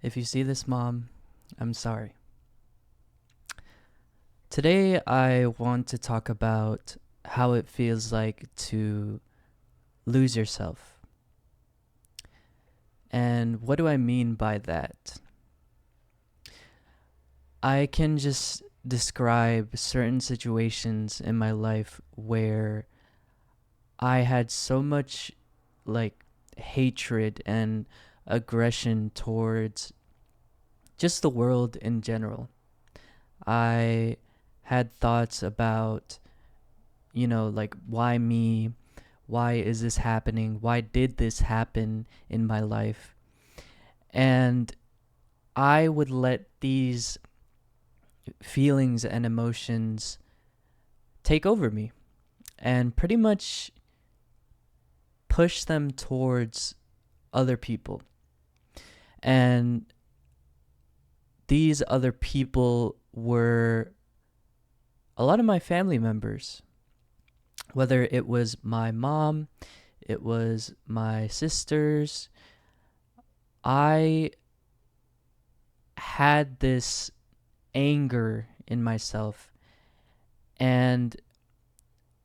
If you see this, Mom, I'm sorry. Today, I want to talk about how it feels like to lose yourself. And what do I mean by that? I can just describe certain situations in my life where I had so much like hatred and aggression towards just the world in general. I had thoughts about, like, why me? Why is this happening? Why did this happen in my life? And I would let these feelings and emotions take over me and pretty much push them towards other people. And these other people were a lot of my family members, whether it was my mom, it was my sisters. I had this anger in myself. And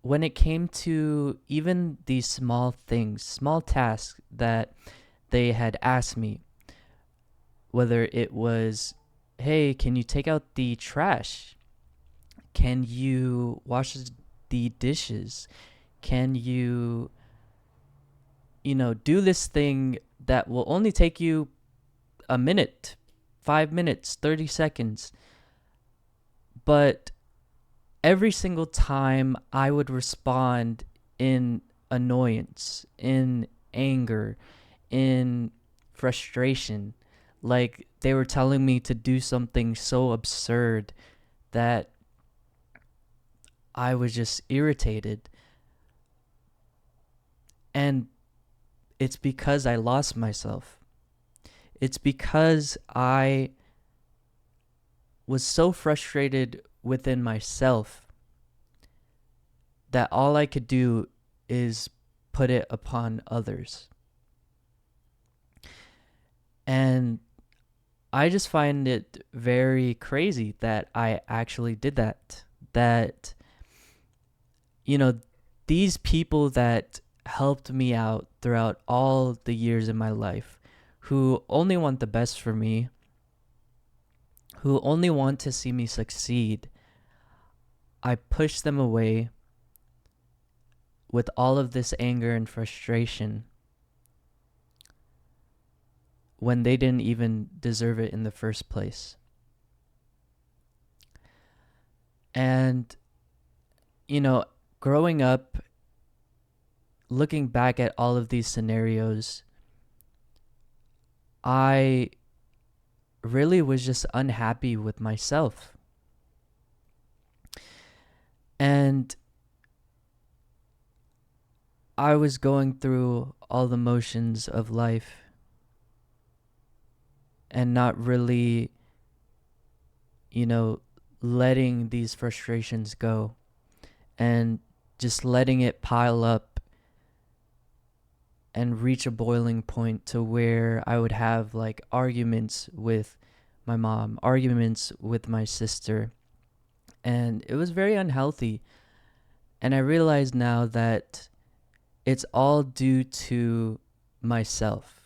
when it came to even these small things, small tasks that they had asked me, whether it was, hey, can you take out the trash? Can you wash the dishes? Can do this thing that will only take you a minute, 5 minutes, 30 seconds? But every single time I would respond in annoyance, in anger, in frustration. Like they were telling me to do something so absurd that I was just irritated. And it's because I lost myself. It's because I was so frustrated within myself that all I could do is put it upon others. And I just find it very crazy that I actually did that. That, you know, these people that helped me out throughout all the years in my life, who only want the best for me, who only want to see me succeed, I push them away with all of this anger and frustration when they didn't even deserve it in the first place. And, growing up, looking back at all of these scenarios, I really was just unhappy with myself. And I was going through all the motions of life and not really, letting these frustrations go and just letting it pile up and reach a boiling point to where I would have like arguments with my mom, arguments with my sister. And it was very unhealthy. And I realize now that it's all due to myself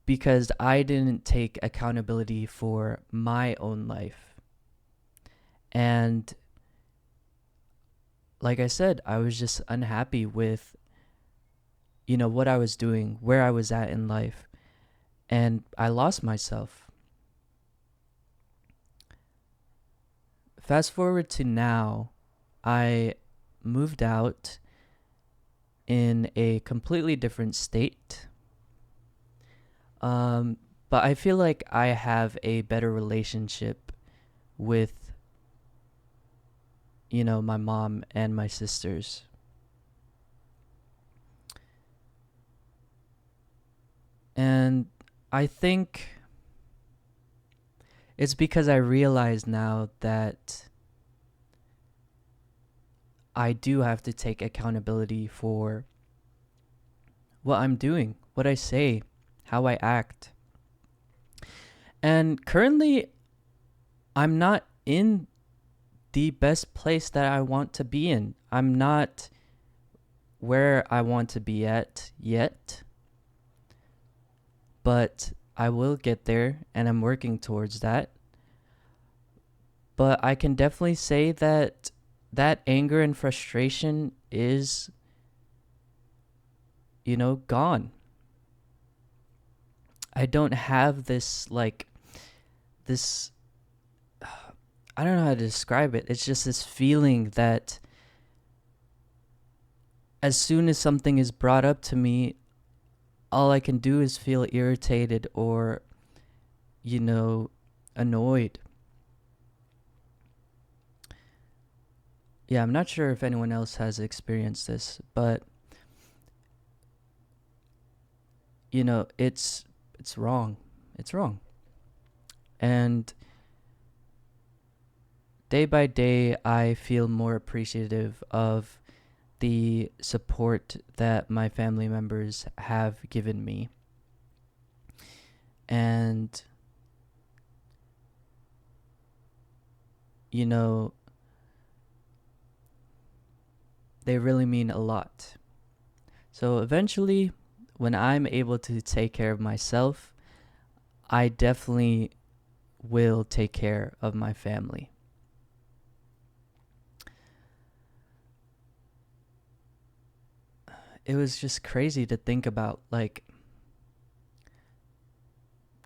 because I didn't take accountability for my own life. And like I said, I was just unhappy with, what I was doing, where I was at in life, and I lost myself. Fast forward to now, I moved out in a completely different state. But I feel like I have a better relationship with, my mom and my sisters. And I think it's because I realize now that I do have to take accountability for what I'm doing, what I say, how I act. And currently, I'm not in the best place that I want to be in. I'm not where I want to be at yet, but I will get there and I'm working towards that. But I can definitely say that that anger and frustration is, gone. I don't have this, I don't know how to describe it. It's just this feeling that as soon as something is brought up to me, all I can do is feel irritated or, annoyed. Yeah, I'm not sure if anyone else has experienced this, but it's wrong. It's wrong. And day by day, I feel more appreciative of the support that my family members have given me. And, they really mean a lot. So eventually, when I'm able to take care of myself, I definitely will take care of my family. It was just crazy to think about, like,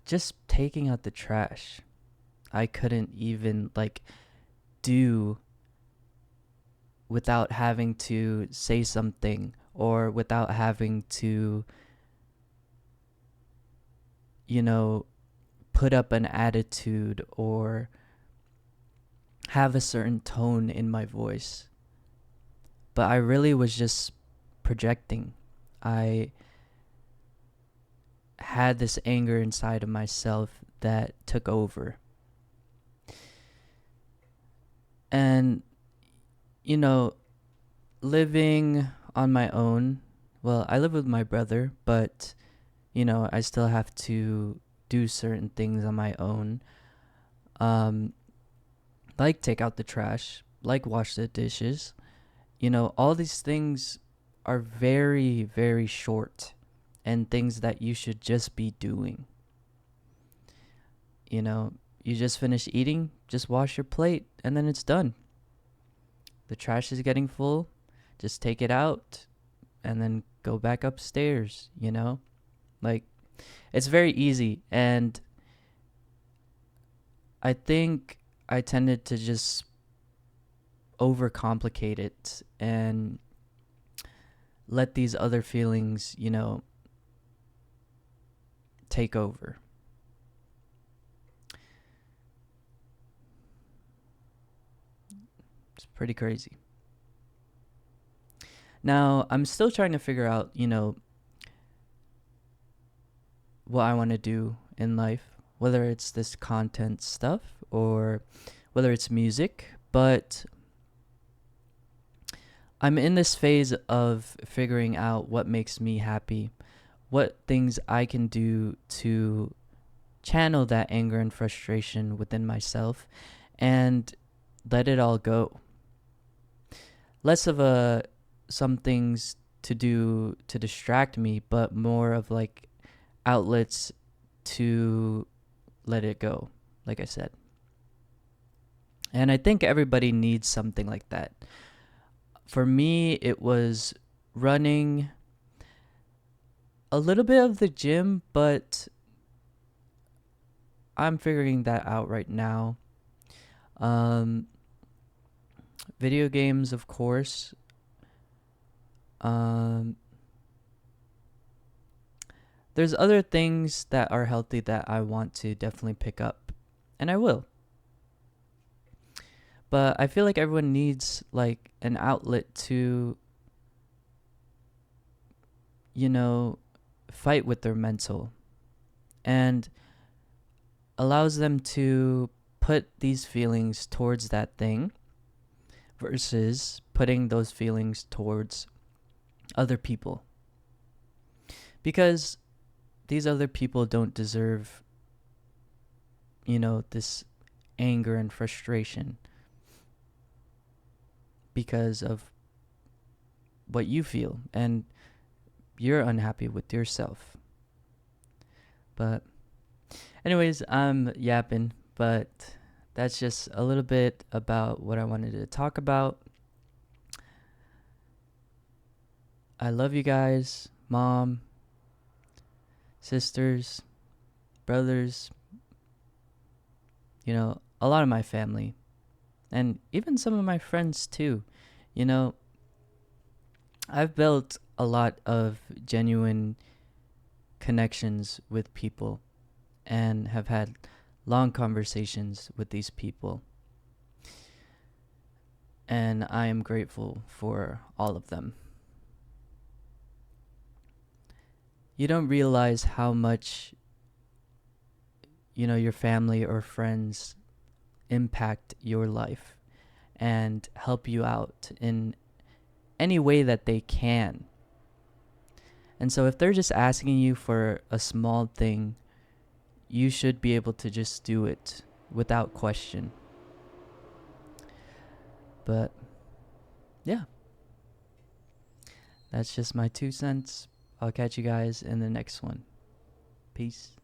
just taking out the trash. I couldn't even, like, do without having to say something or without having to, put up an attitude or have a certain tone in my voice. But I really was just projecting. I had this anger inside of myself that took over. And, living on my own, well, I live with my brother, but, I still have to do certain things on my own. Like take out the trash, like wash the dishes. All these things are very, very short and things that you should just be doing. You just finish eating, just wash your plate, and then it's done. The trash is getting full, just take it out and then go back upstairs, Like, it's very easy. And I think I tended to just overcomplicate it and let these other feelings, take over. It's pretty crazy. Now, I'm still trying to figure out, what I want to do in life, whether it's this content stuff or whether it's music, but I'm in this phase of figuring out what makes me happy, what things I can do to channel that anger and frustration within myself and let it all go. Less of some things to do to distract me, but more of like outlets to let it go, like I said. And I think everybody needs something like that. For me, it was running, a little bit of the gym, but I'm figuring that out right now. Video games, of course. There's other things that are healthy that I want to definitely pick up, and I will. But I feel like everyone needs like an outlet to, fight with their mental, and allows them to put these feelings towards that thing versus putting those feelings towards other people. Because these other people don't deserve, this anger and frustration because of what you feel and you're unhappy with yourself. But anyways, I'm yapping, but that's just a little bit about what I wanted to talk about. I love you guys, mom, sisters, brothers, a lot of my family, and even some of my friends too. You know, I've built a lot of genuine connections with people and have had long conversations with these people. And I am grateful for all of them. You don't realize how much, your family or friends impact your life and help you out in any way that they can. And so if they're just asking you for a small thing, you should be able to just do it without question. But yeah, that's just my 2 cents. I'll catch you guys in the next one. Peace.